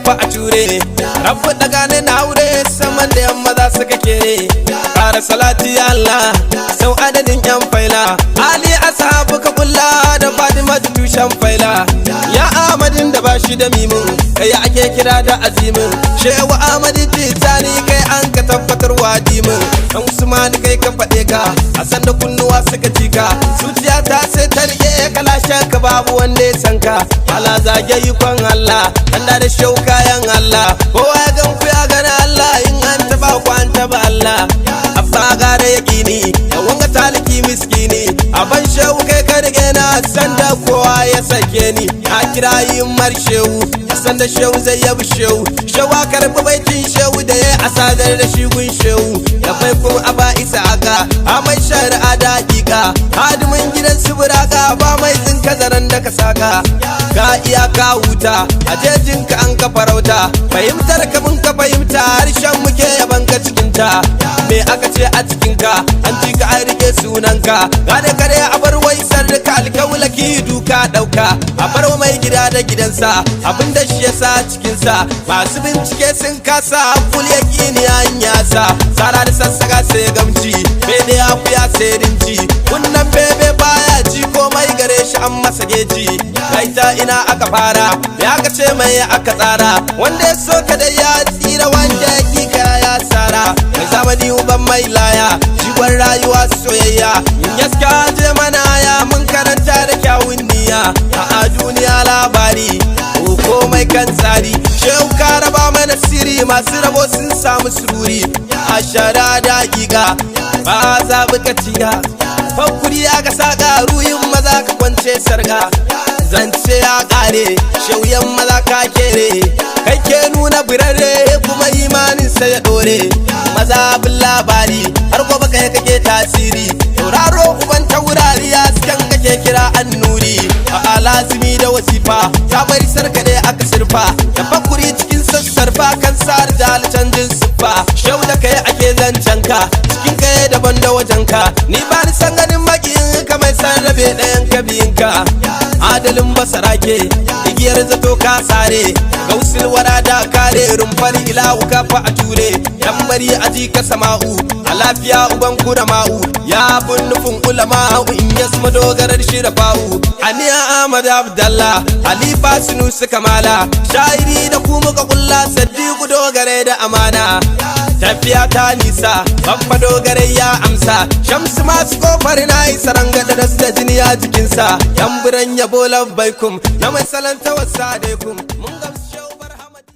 kafa a ture rabu daga ne na aure saman da yamma za su kake ƙara salati Allah sau adadin yan faila Ali ashabu ka kulla da Fatima tushen faila ya Ahmadin da bashi da mimin kai ake kira da azimin Shehu Ahmadu Tijani kai an ka tabbatar wadimin dan Usman kai ka faɗe ka a san da kunnuwa suka ji ka zuciya ta sai ta rike kalashen ka babu wanda ya san ka ala zage ikon Allah Allah da shau kayan Allah kowa ya gan ku ya gana Allah in an taba ku an taba Allah abba gare yaqini da wanga taliki miskini aban shehu kai ka rike na san da kowa ya sake ni a kirayin mar shehu san da shehu zai yabi shehu shewa karbi baitin shehu da ya asadar da shi gun shehu da bai kuma aba isa aka amai shari'a da hakika hadimin gidan su buraka ba mai tsinka zaren da ka saka ka iya ka huta a jejinka an ka farauta fahimtar ka mun ka fahimta harshen muke yaban ka cikinta me aka ce a cikinka an ji ka an rike sunanka gane kare a bar waisar da ka alkawula ki duka dauka a bar mai gida da gidansa abinda shi yasa cikinsa masu bincike sun kasa kul yakini an yasa tsara da sassaka sai gamci bebe ya fiya sai rinci kunnan bebe baya ji komai gare shi an masa geji kai ta ina aka fara ya aka ce mai aka tsara wanda ya so ka da ya tsira wanda ya kika ya tsara mai zamani uban mai laya jigon rayuwa soyayya in yaska je mana ya mun karanta da kyawun niyya a duniya labari komai kan tsari shehu ka raba mana siri masu rabo sun samu sururi a shara da giga ba za buka ciya fakuri ya ga saka ruyin maza ka kwance sarga zance ya kare shauyan maza ka kere kai ke nuna birare kuma imanin sa ya dore maza bin labari har gobe kai kake tasiri tauraro uban taurari ya skan kake kira annuri a lazimi da wasifa ta bari sarkade aka sirfa da fakuri cikin sassarfa kan sar da canjin siffa shau da kai ake zancanka cikin kai daban da wajenka ni ba ni san ganin makiyin ka mai san rabe ɗayan ka biyinka adalin basarake igiyar zato ka sare gausul wara da kare rumfar ilahu kafa a ture dan bari aji ka sama'u a lafiya uban kura ma'u ya bun nufin ulama'u in yasma dogarar shirafa'u aniya Ahmad Abdallah Halifa Sunusi Kamala shairi da kuma ka kulla Sadiku dogare da amana tafiya ta nisa babba dogare ya amsa shamsu masu kofar na isa rangada da jini a jikinsa yan buran yabo labbaikum na mai salanta wasa daikum mun gamsa